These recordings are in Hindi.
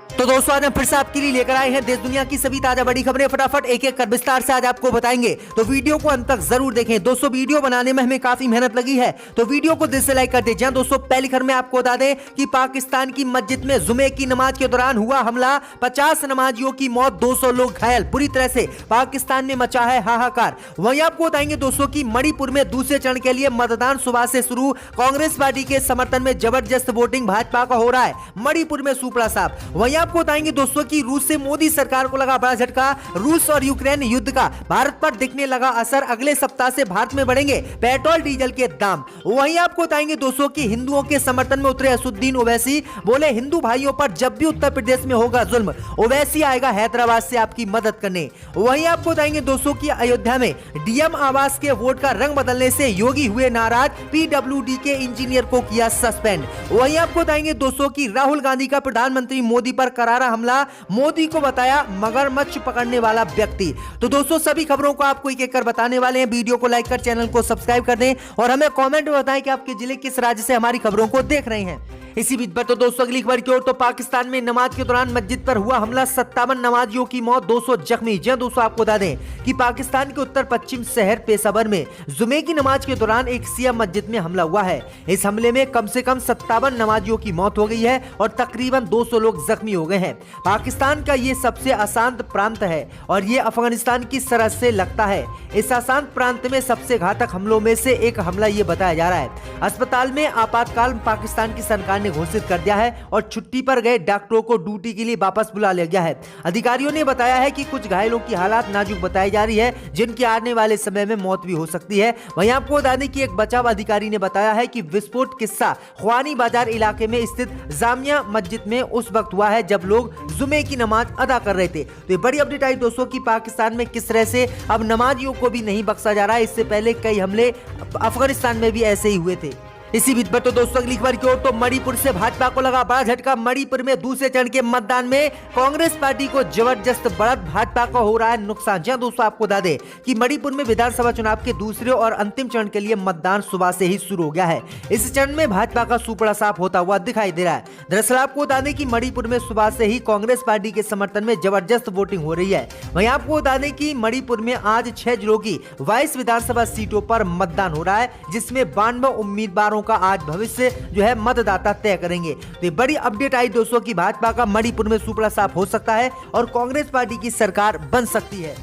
तो दोस्तों आज हम फिर से आपके लिए लेकर आए हैं देश दुनिया की सभी ताजा बड़ी खबरें। फटाफट एक एक कर विस्तार से आज आपको बताएंगे, तो वीडियो को अंत तक जरूर देखें। दोस्तों वीडियो बनाने में हमें काफी मेहनत लगी है, तो वीडियो को दिल से लाइक कर दीजिए। दोस्तों पहली खबर में आपको बता दें कि पाकिस्तान की मस्जिद में जुमे की नमाज के दौरान हुआ हमला, 50 नमाजियों की मौत, 200 लोग घायल। बुरी तरह से पाकिस्तान में मचा है हाहाकार। वहीं आपको बताएंगे दोस्तों की मणिपुर में दूसरे चरण के लिए मतदान सुबह से शुरू, कांग्रेस पार्टी के समर्थन में जबरदस्त वोटिंग भाजपा का हो रहा है मणिपुर में सुपड़ा साफ। वहीं आपको बताएंगे दोस्तों की रूस से मोदी सरकार को लगा बड़ा झटका, रूस और यूक्रेन युद्ध का भारत पर दिखने लगा असर, अगले सप्ताह से भारत में बढ़ेंगे पेट्रोल डीजल के दाम। वहीं आपको बताएंगे दोस्तों की हिंदुओं के समर्थन में उतरे असुद्दीन ओवैसी, बोले हिंदू भाइयों पर जब भी उत्तर प्रदेश में होगा जुल्म, ओवैसी आएगा हैदराबाद से आपकी मदद करने। वहीं आपको बताएंगे दोस्तों की अयोध्या में डीएम आवास के वोट का रंग बदलने से योगी हुए नाराज, पीडब्ल्यूडी के इंजीनियर को किया सस्पेंड। वहीं आपको बताएंगे दोस्तों की राहुल गांधी का प्रधानमंत्री मोदी पर करारा हमला, मोदी को बताया मगरमच्छ पकड़ने वाला व्यक्ति। तो दोस्तों सभी खबरों को आपको एक एक कर बताने वाले हैं। वीडियो को लाइक कर चैनल को सब्सक्राइब कर दें और हमें कमेंट में बताएं कि आपके जिले किस राज्य से हमारी खबरों को देख रहे हैं। इसी बीच पर तो दोस्तों अगली खबर की ओर, तो पाकिस्तान में नमाज के दौरान मस्जिद पर हुआ हमला, 57 नमाजियों की मौत, 200 जख्मी। जी दोस्तों आपको बता दें कि पाकिस्तान के उत्तर पश्चिम शहर पेशावर में जुमे की नमाज के दौरान एक शिया मस्जिद में हमला हुआ है। इस हमले में कम से कम 57 नमाजियों की मौत हो गई है और तकरीबन 200 लोग जख्मी हो गए हैं। पाकिस्तान का ये सबसे अशांत प्रांत है और ये अफगानिस्तान की सरहद से लगता है। इस अशांत प्रांत में सबसे घातक हमलों में से एक हमला ये बताया जा रहा है। अस्पताल में आपातकाल पाकिस्तान की सरकार घोषित कर दिया है और छुट्टी पर गए डॉक्टरों को ड्यूटी के लिए वापस बुला लिया गया है। अधिकारियों ने बताया है कि कुछ घायलों की हालत नाजुक बताई जा रही है, जिनकी आने वाले समय में मौत भी हो सकती है। वहीं आपको बता दें कि एक बचाव अधिकारी ने बताया है कि विस्फोट किस्सा ख्वानी बाजार इलाके में स्थित जामिया मस्जिद में उस वक्त हुआ है जब लोग जुमे की नमाज अदा कर रहे थे। तो ये बड़ी अपडेट आई दोस्तों की पाकिस्तान में किस तरह से अब नमाजियों को भी नहीं बख्शा जा रहा है। इससे पहले कई हमले अफगानिस्तान में भी ऐसे ही हुए थे। इसी बीच पर तो दोस्तों अगली खबर की ओर, तो मणिपुर से भाजपा को लगा बड़ा झटका। मणिपुर में दूसरे चरण के मतदान में कांग्रेस पार्टी को जबरदस्त बढ़त, भाजपा का हो रहा है नुकसान। जी दोस्तों आपको बता दें कि मणिपुर में विधानसभा चुनाव के दूसरे और अंतिम चरण के लिए मतदान सुबह से ही शुरू हो गया है। इस चरण में भाजपा का सुपड़ा साफ होता हुआ दिखाई दे रहा है। दरअसल आपको बता दें कि मणिपुर में सुबह से ही कांग्रेस पार्टी के समर्थन में जबरदस्त वोटिंग हो रही है। वहीं आपको बता दें कि मणिपुर में आज 6 जिलों की 22 विधानसभा सीटों पर मतदान हो रहा है, जिसमें 92 उम्मीदवारों का आज भविष्य जो है मतदाता तय करेंगे। तो बड़ी अपडेट आई दोस्तों की भाजपा का मणिपुर में सुपड़ा साफ हो सकता है और कांग्रेस पार्टी की सरकार बन सकती है।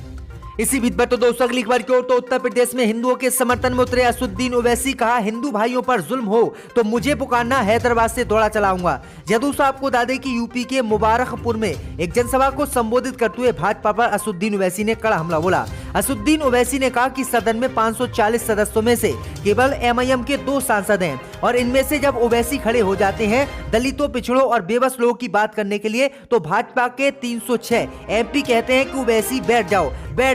इसी बीच पर तो दोस्तों अगली खबर की ओर, तो उत्तर प्रदेश में हिंदुओं के समर्थन में उतरे असुद्दीन ओवैसी, कहा हिंदू भाइयों पर जुल्म हो तो मुझे पुकारना, हैदराबाद से दौड़ा चलाऊंगा। दोस्तों आपको बता दें कि यूपी के मुबारकपुर में एक जनसभा को संबोधित करते हुए भाजपा पर असुद्दीन ओवैसी ने कड़ा हमला बोला। असुद्दीन ओवैसी ने कहा कि सदन में 540 सदस्यों में से केवल एमआईएम के 2 सांसद हैं और इनमें से जब ओवैसी खड़े हो जाते हैं दलितों, पिछड़ों और बेबस लोगों की बात करने के लिए, तो भाजपा के 306 एमपी कहते हैं कि ओवैसी बैठ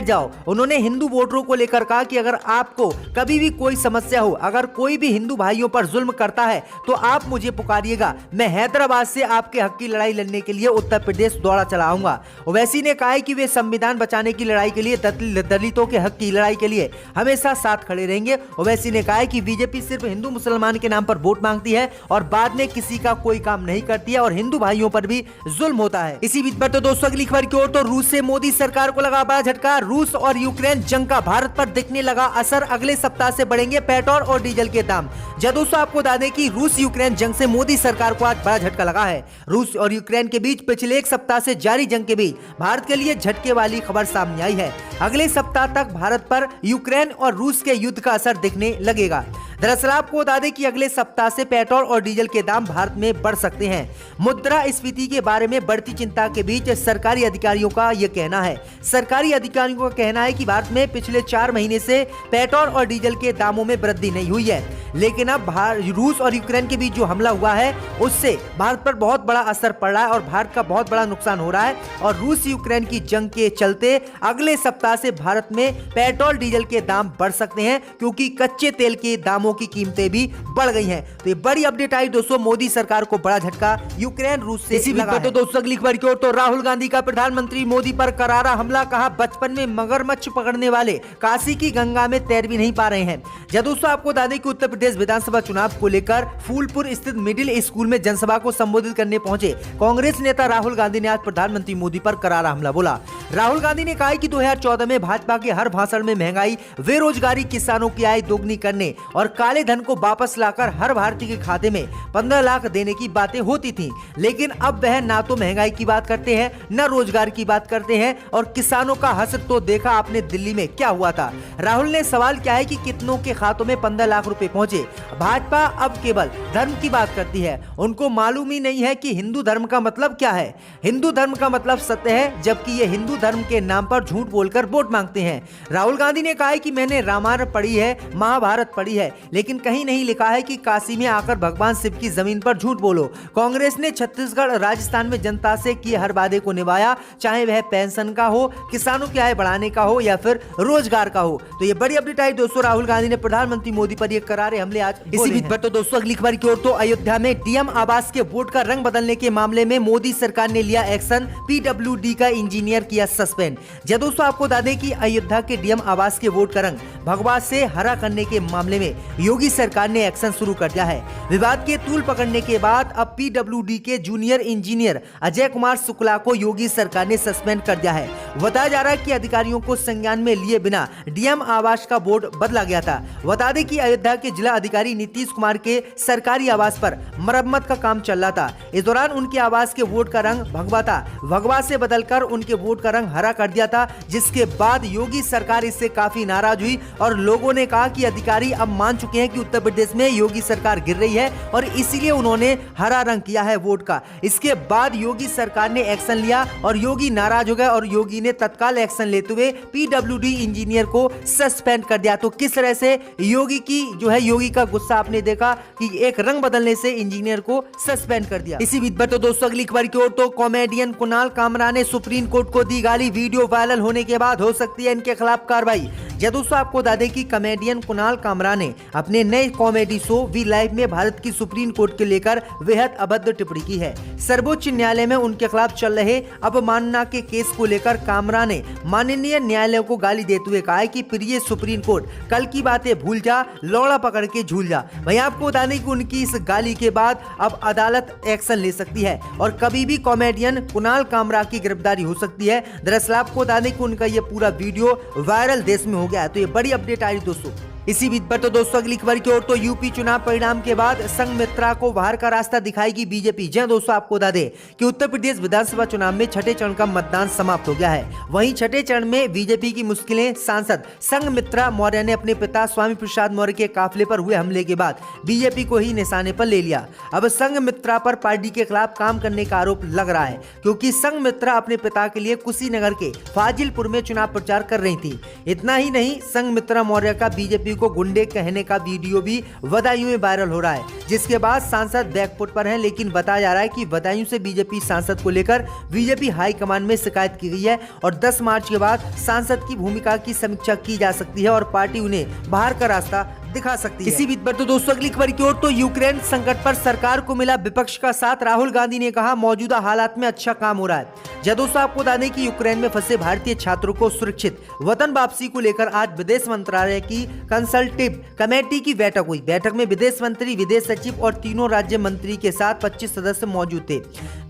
जाओ। उन्होंने हिंदू वोटरों को लेकर कहा कि अगर आपको कभी भी कोई समस्या हो, अगर कोई भी हिंदू भाइयों पर जुल्म करता है तो आप मुझे पुकारिएगा, मैं हैदराबाद से आपके हक की लड़ाई लड़ने के लिए उत्तर प्रदेश दौड़ा चलाऊंगा। ओवैसी ने कहा है कि वे संविधान बचाने की लड़ाई के लिए, दलितों के हक की लड़ाई के लिए हमेशा साथ खड़े रहेंगे। ओवैसी ने कहा है कि बीजेपी सिर्फ हिंदू मुसलमान के नाम पर वोट मांगती है और बाद में किसी का कोई काम नहीं करती है और हिंदू भाइयों पर भी जुल्म होता है। इसी बीच पर तो दोस्तों अगली खबर की ओर, तो रूस से मोदी सरकार को लगा बड़ा झटका। रूस और यूक्रेन जंग का भारत पर दिखने लगा असर, अगले सप्ताह से बढ़ेंगे पेट्रोल और डीजल के दाम। दोस्तों आपको बता दें कि रूस यूक्रेन जंग से मोदी सरकार को आज बड़ा झटका लगा है। रूस और यूक्रेन के बीच पिछले एक सप्ताह से जारी जंग के बीच भारत के लिए झटके वाली खबर सामने आई है। अगले सप्ताह तक भारत पर यूक्रेन और रूस के युद्ध का असर दिखने लगेगा। दरअसल आपको बता दें कि अगले सप्ताह से पेट्रोल और डीजल के दाम भारत में बढ़ सकते हैं। मुद्रास्फीति के बारे में बढ़ती चिंता के बीच सरकारी अधिकारियों का यह कहना है। सरकारी अधिकारियों का कहना है कि भारत में पिछले 4 महीने से पेट्रोल और डीजल के दामों में वृद्धि नहीं हुई है, लेकिन अब रूस और यूक्रेन के बीच जो हमला हुआ है उससे भारत पर बहुत बड़ा असर पड़ रहा है और भारत का बहुत बड़ा नुकसान हो रहा है। और रूस यूक्रेन की जंग के चलते अगले सप्ताह से भारत में पेट्रोल डीजल के दाम बढ़ सकते हैं, क्योंकि कच्चे तेल के दामों दामों की कीमतें भी बढ़ गई हैं। तो ये बड़ी अपडेट आई दोस्तों, मोदी सरकार को बड़ा झटका यूक्रेन रूस से इसी लगा है। तो दोस्तों अगली खबर की ओर, तो राहुल गांधी का प्रधानमंत्री मोदी पर करारा हमला, कहा बचपन में मगरमच्छ पकड़ने वाले काशी की गंगा में तैर भी नहीं पा रहे हैं। जब दोस्तों आपको बता दें कि उत्तर प्रदेश विधानसभा चुनाव को लेकर फूलपुर स्थित मिडिल स्कूल में जनसभा को संबोधित करने पहुंचे कांग्रेस नेता राहुल गांधी ने आज प्रधानमंत्री मोदी पर करारा हमला बोला। राहुल गांधी ने कहा कि 2014 में भाजपा के हर भाषण में महंगाई, बेरोजगारी, किसानों की आय दोगुनी करने और काले धन को वापस लाकर हर भारतीय के खाते में 15 लाख देने की बातें होती थी, लेकिन अब वह ना तो महंगाई की बात करते हैं, न रोजगार की बात करते हैं, और किसानों का हसर तो देखा आपने दिल्ली में क्या हुआ था। राहुल ने सवाल किया है कि कितनों के खातों में 15 लाख रुपए पहुंचे। भाजपा अब केवल धर्म की बात करती है, उनको मालूम ही नहीं है कि हिंदू धर्म का मतलब क्या है। हिंदू धर्म का मतलब सत्य है, जबकि ये हिंदू धर्म के नाम पर झूठ बोलकर वोट मांगते हैं। राहुल गांधी ने कहा है कि मैंने रामायण पढ़ी है, महाभारत पढ़ी है, लेकिन कहीं नहीं लिखा है कि काशी में आकर भगवान शिव की जमीन पर झूठ बोलो। कांग्रेस ने छत्तीसगढ़, राजस्थान में जनता से किए हर वादे को निभाया, चाहे वह पेंशन का हो, किसानों की आय बढ़ाने का हो या फिर रोजगार का हो। तो ये बड़ी अपडेट आई दोस्तों, राहुल गांधी ने प्रधानमंत्री मोदी पर ये करारे हमले आज इसी बीच पर। तो दोस्तों अगली खबर की ओर, तो अयोध्या में डीएम आवास के वोट का रंग बदलने के मामले में मोदी सरकार ने लिया एक्शन, पीडब्ल्यूडी का इंजीनियर किया सस्पेंड। जब दोस्तों आपको बता दें कि अयोध्या के डीएम आवास के वोट का रंग भगवा से हरा करने के मामले में योगी सरकार ने एक्शन शुरू कर दिया है। विवाद के तूल पकड़ने के बाद अब पीडब्ल्यूडी के जूनियर इंजीनियर अजय कुमार शुक्ला को योगी सरकार ने सस्पेंड कर दिया है। बताया जा रहा है कि अधिकारियों को संज्ञान में लिए बिना डीएम आवास का बोर्ड बदला गया था। बता दें कि अयोध्या के जिला अधिकारी नीतीश कुमार के सरकारी आवास पर मरम्मत का काम चल रहा था। इस दौरान उनके आवास के वोट का रंग भगवा था, भगवा से बदलकर उनके वोट का रंग हरा कर दिया था, जिसके बाद योगी सरकार इससे काफी नाराज हुई और लोगों ने कहा कि अधिकारी अब मान चुके हैं कि उत्तर प्रदेश में योगी सरकार गिर रही है और इसीलिए उन्होंने हरा रंग किया है वोट का। इसके बाद योगी सरकार ने एक्शन लिया और योगी नाराज हो गए और योगी ने तत्काल एक्शन लेते हुए पीडब्ल्यूडी इंजीनियर को सस्पेंड कर दिया। तो किस तरह से योगी का गुस्सा आपने देखा कि एक रंग बदलने से इंजीनियर को सस्पेंड कर दिया। इसी बीच पर तो दोस्तों अगली खबर की ओर, तो कॉमेडियन कुणाल कामरा ने सुप्रीम कोर्ट को दी गाली, वीडियो वायरल होने के बाद हो सकती है इनके खिलाफ कार्रवाई। जब दोस्तों आपको बता दें कि कॉमेडियन कुणाल कामरा ने अपने नए कॉमेडी शो वी लाइव में भारत की सुप्रीम कोर्ट को लेकर बेहद अभद्र टिप्पणी की है। सर्वोच्च न्यायालय में उनके खिलाफ चल रहे अवमानना के केस को लेकर कामरा ने माननीय न्यायालय को गाली देते हुए कहा है कि प्रिय सुप्रीम कोर्ट, कल की बातें भूल जा, लौड़ा पकड़ के झूल जा। वहीं आपको बता दें कि उनकी इस गाली के बाद अब अदालत एक्शन ले सकती है और कभी भी कॉमेडियन कुणाल कामरा की गिरफ्तारी हो सकती है। दरअसल आपको बता दें कि उनका ये पूरा वीडियो वायरल देश में हो गया है। तो ये बड़ी अपडेट आई दोस्तों। इसी बीच पर तो दोस्तों अगली खबर की ओर, तो यूपी चुनाव परिणाम के बाद संघमित्रा को बाहर का रास्ता दिखाएगी बीजेपी। जी दोस्तों आपको बता दें कि उत्तर प्रदेश विधानसभा चुनाव में छठे चरण का मतदान समाप्त हो गया है। वहीं छठे चरण में बीजेपी की मुश्किलें सांसद संघमित्रा मौर्य ने अपने पिता स्वामी प्रसाद मौर्य के काफिले पर हुए हमले के बाद बीजेपी को ही निशाने पर ले लिया। अब संघमित्रा पर पार्टी के खिलाफ काम करने का आरोप लग रहा है, क्योंकि संघमित्रा अपने पिता के लिए कुशीनगर के फाजिलपुर में चुनाव प्रचार कर रही थी। इतना ही नहीं, संघमित्रा मौर्य का बीजेपी को गुंडे कहने का वीडियो भी बदायूं में वायरल हो रहा है, जिसके बाद सांसद बैकफुट पर हैं। लेकिन बताया जा रहा है कि बदायूं से बीजेपी सांसद को लेकर बीजेपी हाईकमान में शिकायत की गई है और 10 मार्च के बाद सांसद की भूमिका की समीक्षा की जा सकती है और पार्टी उन्हें बाहर का रास्ता दिखा सकती है। इसी बीच पर तो दोस्तों अगली खबर की ओर, तो यूक्रेन संकट पर सरकार को मिला विपक्ष का साथ। राहुल गांधी ने कहा मौजूदा हालात में अच्छा काम हो रहा है। जब दोस्तों आपको बता दें कि यूक्रेन में फंसे भारतीय छात्रों को सुरक्षित वतन वापसी को लेकर आज विदेश मंत्रालय की कंसल्टेटिव कमेटी की बैठक हुई। बैठक में विदेश मंत्री, विदेश सचिव और तीनों राज्य मंत्री के साथ 25 सदस्य मौजूद थे।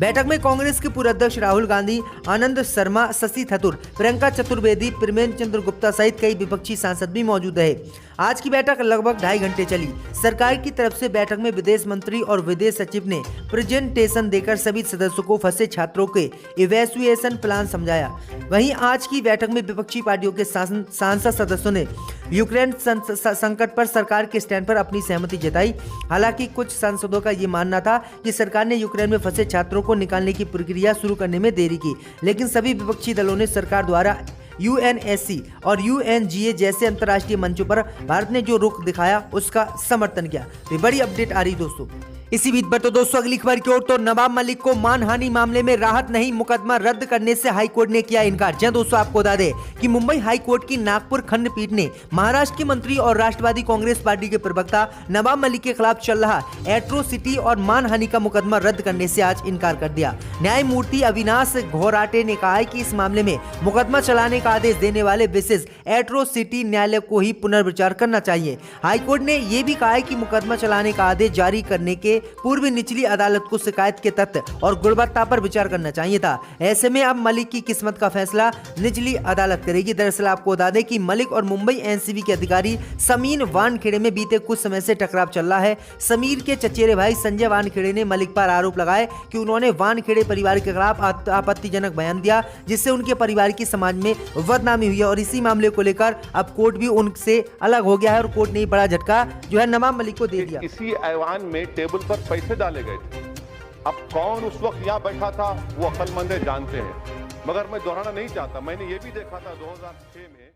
बैठक में कांग्रेस के पूर्व अध्यक्ष राहुल गांधी, आनंद शर्मा, शशि थरूर, प्रियंका चतुर्वेदी, प्रेमेंद्र चंद्र गुप्ता सहित कई विपक्षी सांसद भी मौजूद रहे। आज की बैठक लगभग 2.5 घंटे चली। सरकार की तरफ से बैठक में विदेश मंत्री और विदेश सचिव ने प्रेजेंटेशन देकर सभी सदस्यों को फंसे छात्रों के इवैक्यूएशन प्लान समझाया। वहीं आज की बैठक में विपक्षी पार्टियों के सांसद सदस्यों ने यूक्रेन संकट पर सरकार के स्टैंड पर अपनी सहमति जताई। हालांकि कुछ सांसदों का ये मानना था कि सरकार ने यूक्रेन में फंसे छात्रों को निकालने की प्रक्रिया शुरू करने में देरी की, लेकिन सभी विपक्षी दलों ने सरकार द्वारा यूएनएससी और यूएनजीए जैसे अंतर्राष्ट्रीय मंचों पर भारत ने जो रुख दिखाया उसका समर्थन किया। तो बड़ी अपडेट आ रही दोस्तों। इसी बीच पर तो दोस्तों अगली खबर की ओर, तो नवाब मलिक को मानहानि मामले में राहत नहीं, मुकदमा रद्द करने से हाईकोर्ट ने किया इनकार। जी दोस्तों, आपको बता दें कि मुंबई हाईकोर्ट की नागपुर खंडपीठ ने महाराष्ट्र के मंत्री और राष्ट्रवादी कांग्रेस पार्टी के प्रवक्ता नवाब मलिक के खिलाफ चल रहा एट्रोसिटी और मानहानि का मुकदमा रद्द करने से आज इनकार कर दिया। न्यायमूर्ति अविनाश घोराटे ने कहा है कि इस मामले में मुकदमा चलाने का आदेश देने वाले विशेष एट्रोसिटी न्यायालय को ही पुनर्विचार करना चाहिए। हाईकोर्ट ने यह भी कहा है कि मुकदमा चलाने का आदेश जारी करने के पूर्व निचली अदालत को शिकायत के तथ्य और गुणवत्ता पर विचार करना चाहिए था। ऐसे में अब मलिक की किस्मत का फैसला निचली अदालत करेगी। दरअसल आपको बता दें कि मलिक और मुंबई एनसीबी के अधिकारी समीर वानखेड़े में बीते कुछ समय से टकराव चल रहा है। समीर के चचेरे भाई संजय वानखेड़े ने मलिक पर आरोप लगाए कि उन्होंने वानखेड़े परिवार के खिलाफ आपत्तिजनक बयान दिया, जिससे उनके परिवार की समाज में बदनामी हुई है। और इसी मामले को लेकर अब कोर्ट भी उनसे अलग हो गया है और कोर्ट ने बड़ा झटका जो है नवाब मलिक को दे दिया। इसी ऐवान में टेबल पर पैसे डाले गए थे। अब कौन उस वक्त यहाँ बैठा था वो अक्लमंद जानते हैं, मगर मैं दोहराना नहीं चाहता। मैंने ये भी देखा था 2006 में